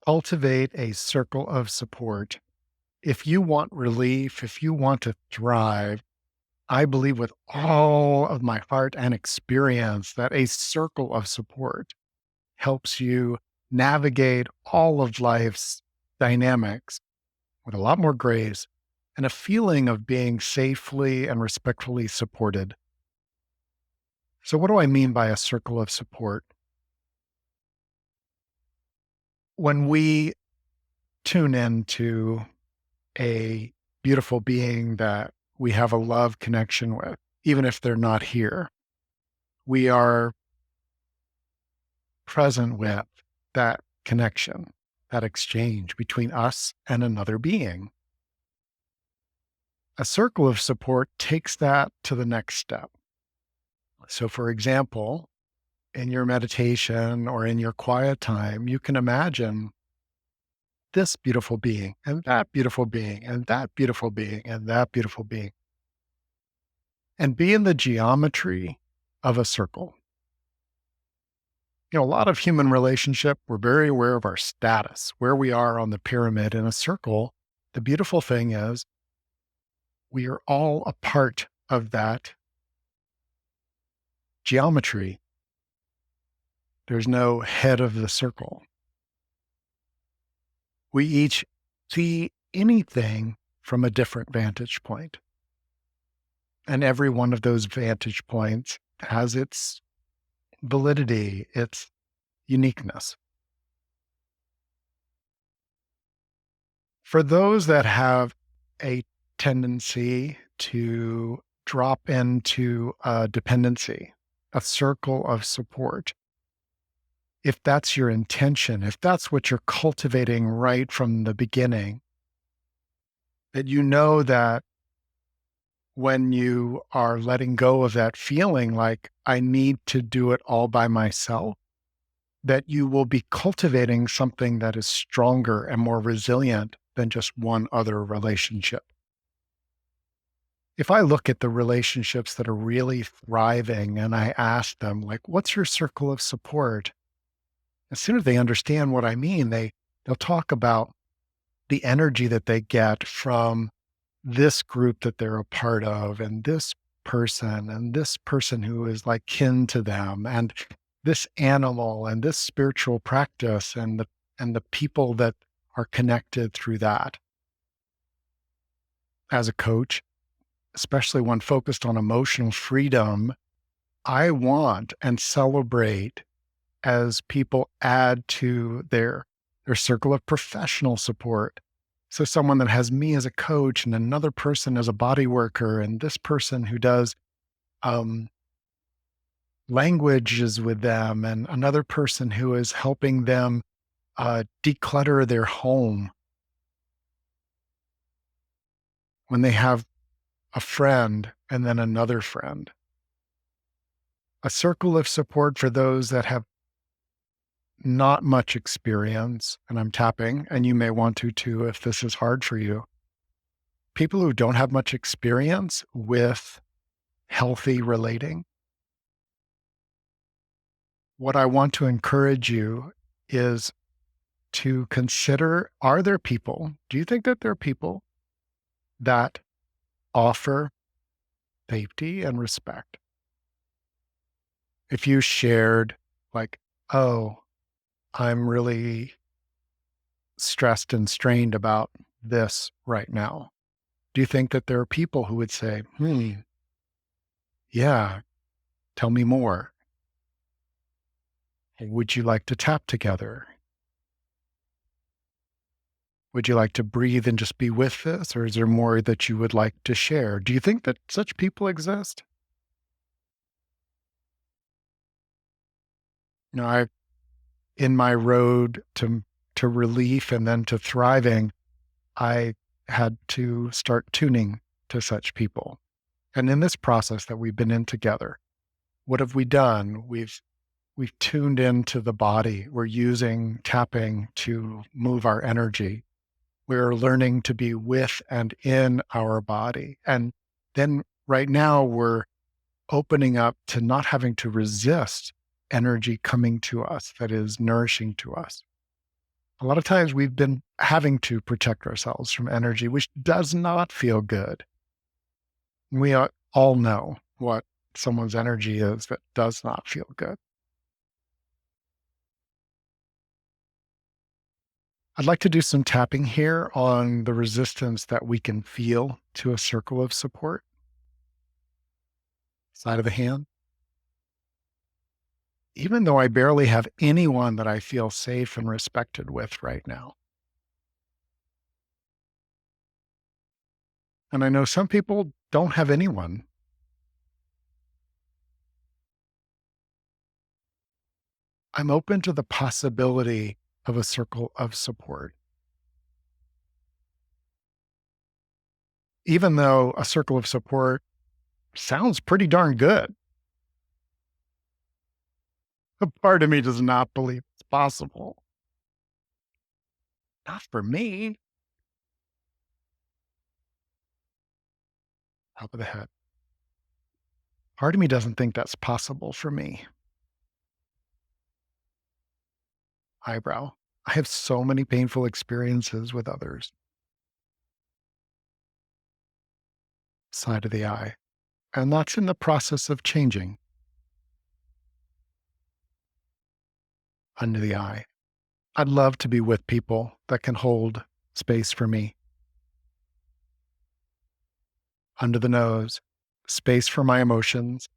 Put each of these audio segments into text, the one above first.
Cultivate a circle of support. If you want relief, if you want to thrive, I believe with all of my heart and experience that a circle of support helps you navigate all of life's dynamics with a lot more grace and a feeling of being safely and respectfully supported. So, what do I mean by a circle of support? When we tune into a beautiful being that we have a love connection with, even if they're not here, we are present with that connection, that exchange between us and another being. A circle of support takes that to the next step. So, for example, in your meditation or in your quiet time, you can imagine this beautiful being and that beautiful being and that beautiful being and that beautiful being, and be in the geometry of a circle. A lot of human relationship, we're very aware of our status, where we are on the pyramid in a circle. The beautiful thing is we are all a part of that geometry. There's no head of the circle. We each see anything from a different vantage point. And every one of those vantage points has its validity, its uniqueness. For those that have a tendency to drop into a dependency, a circle of support, if that's your intention, if that's what you're cultivating right from the beginning, that you know that when you are letting go of that feeling like I need to do it all by myself, that you will be cultivating something that is stronger and more resilient than just one other relationship. If I look at the relationships that are really thriving and I ask them, like, what's your circle of support? As soon as they understand what I mean, they'll talk about the energy that they get from this group that they're a part of, and this person who is like kin to them, and this animal and this spiritual practice and the people that are connected through that. As a coach, especially one focused on emotional freedom, I want and celebrate as people add to their circle of professional support. So someone that has me as a coach and another person as a body worker and this person who does um, languages with them and another person who is helping them declutter their home when they have a friend and then another friend. A circle of support for those that have not much experience, and I'm tapping, and you may want to too if this is hard for you. People who don't have much experience with healthy relating, what I want to encourage you is to consider, do you think that there are people that offer safety and respect? If you shared like, oh, I'm really stressed and strained about this right now, do you think that there are people who would say, yeah, tell me more? Would you like to tap together? Would you like to breathe and just be with this? Or is there more that you would like to share? Do you think that such people exist? I in my road to relief and then to thriving, I had to start tuning to such people. And in this process that we've been in together, what have we done? We've tuned into the body. We're using tapping to move our energy. We're learning to be with and in our body. And then right now we're opening up to not having to resist energy coming to us that is nourishing to us. A lot of times we've been having to protect ourselves from energy, which does not feel good. We all know what someone's energy is that does not feel good. I'd like to do some tapping here on the resistance that we can feel to a circle of support, side of the hand. Even though I barely have anyone that I feel safe and respected with right now. And I know some people don't have anyone. I'm open to the possibility of a circle of support, even though a circle of support sounds pretty darn good. A part of me does not believe it's possible. Not for me. Top of the head. Part of me doesn't think that's possible for me. Eyebrow. I have so many painful experiences with others. Side of the eye. And that's in the process of changing. Under the eye. I'd love to be with people that can hold space for me. Under the nose. Space for my emotions.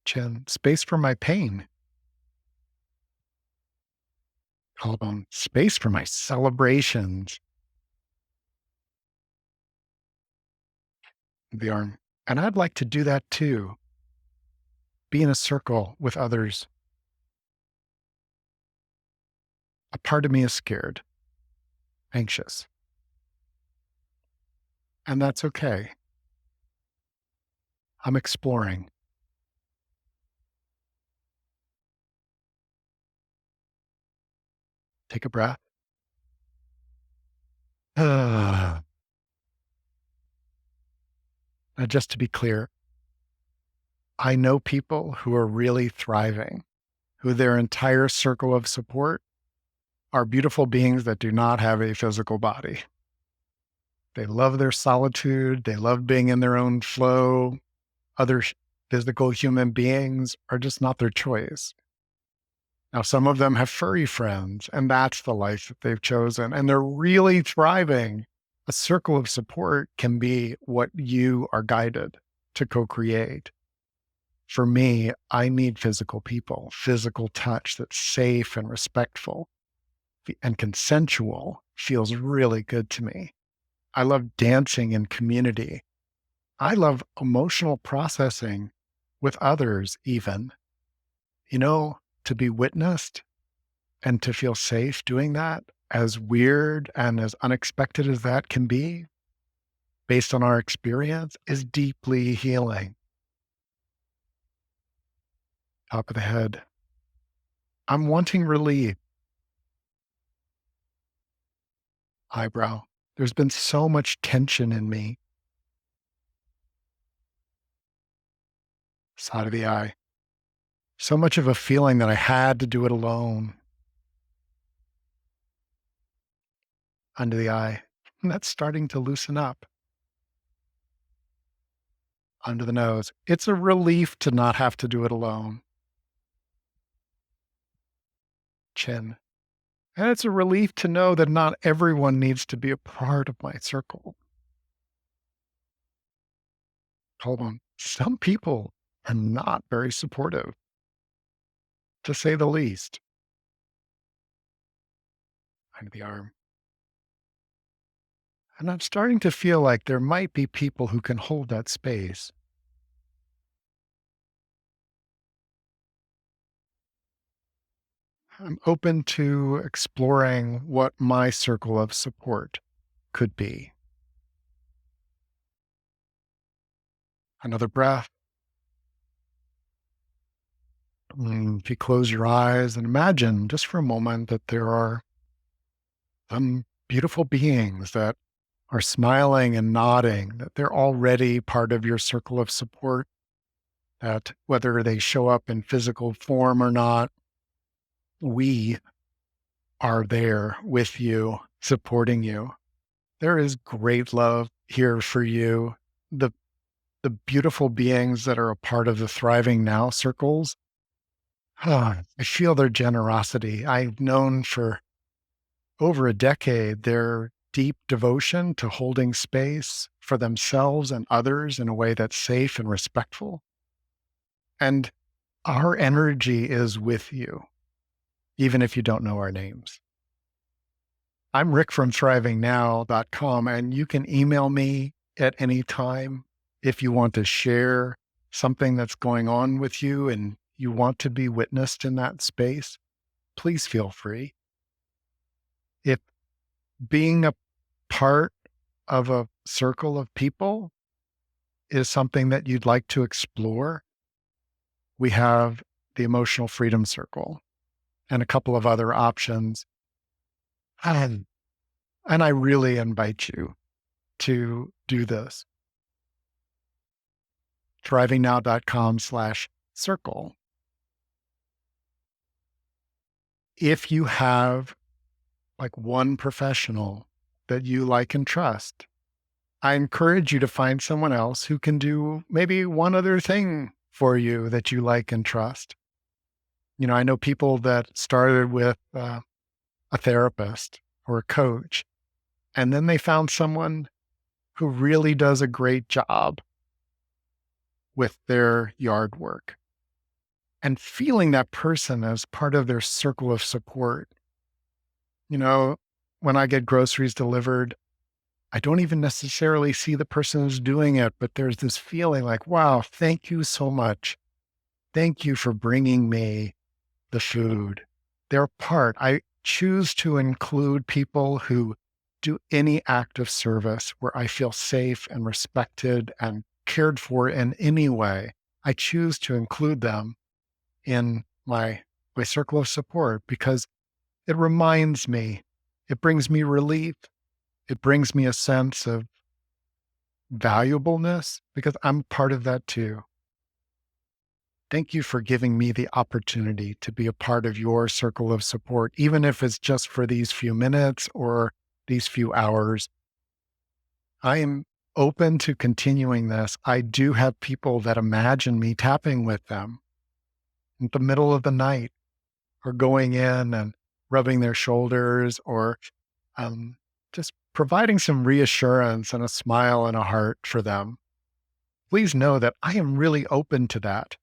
Chin. Space for my pain. Collarbone. Space for my celebrations. The arm. And I'd like to do that too. Be in a circle with others. A part of me is scared, anxious, and that's okay. I'm exploring. Take a breath. Now, just to be clear, I know people who are really thriving, who their entire circle of support are beautiful beings that do not have a physical body. They love their solitude. They love being in their own flow. Other physical human beings are just not their choice. Now, some of them have furry friends, and that's the life that they've chosen, and they're really thriving. A circle of support can be what you are guided to co create. For me, I need physical people, physical touch that's safe and respectful and consensual feels really good to me. I love dancing in community. I love emotional processing with others, even. You know, to be witnessed and to feel safe doing that, as weird and as unexpected as that can be, based on our experience, is deeply healing. Top of the head. I'm wanting relief. Eyebrow. There's been so much tension in me. Side of the eye. So much of a feeling that I had to do it alone. Under the eye. And that's starting to loosen up. Under the nose. It's a relief to not have to do it alone. Chin. And it's a relief to know that not everyone needs to be a part of my circle. Collarbone. Some people are not very supportive, to say the least. Under the arm. And I'm starting to feel like there might be people who can hold that space. I'm open to exploring what my circle of support could be. Another breath. If you close your eyes and imagine just for a moment that there are some beautiful beings that are smiling and nodding, that they're already part of your circle of support, that whether they show up in physical form or not, We are there with you, supporting you. There is great love here for you. The the beautiful beings that are a part of the Thriving Now circles, I feel their generosity. I've known for over a decade their deep devotion to holding space for themselves and others in a way that's safe and respectful. And our energy is with you, even if you don't know our names. I'm Rick from thrivingnow.com, and you can email me at any time if you want to share something that's going on with you and you want to be witnessed in that space. Please feel free. If being a part of a circle of people is something that you'd like to explore, we have the Emotional Freedom Circle and a couple of other options. And, and I really invite you to do this. thrivingnow.com/circle. If you have like one professional that you like and trust, I encourage you to find someone else who can do maybe one other thing for you that you like and trust. I know people that started with a therapist or a coach, and then they found someone who really does a great job with their yard work. And feeling that person as part of their circle of support. You know, when I get groceries delivered, I don't even necessarily see the person who's doing it, but there's this feeling like, wow, thank you so much. Thank you for bringing me the food. They're part. I choose to include people who do any act of service where I feel safe and respected and cared for in any way. I choose to include them in my circle of support because it reminds me, it brings me relief. It brings me a sense of valuableness because I'm part of that too. Thank you for giving me the opportunity to be a part of your circle of support, even if it's just for these few minutes or these few hours. I am open to continuing this. I do have people that imagine me tapping with them in the middle of the night or going in and rubbing their shoulders or um, just providing some reassurance and a smile and a heart for them. Please know that I am really open to that.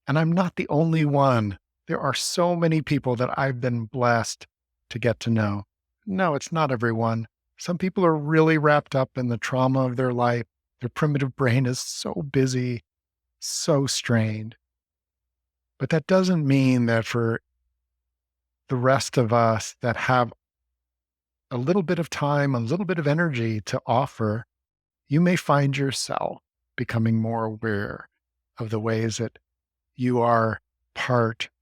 And I'm not the only one. There are so many people that I've been blessed to get to know. No, it's not everyone. Some people are really wrapped up in the trauma of their life. Their primitive brain is so busy, so strained. But that doesn't mean that for the rest of us that have a little bit of time, a little bit of energy to offer, you may find yourself becoming more aware of the ways that you are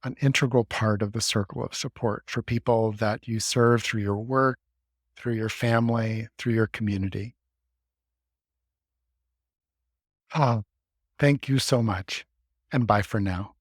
an integral part of the circle of support for people that you serve through your work, through your family, through your community. Ah, thank you so much. And bye for now.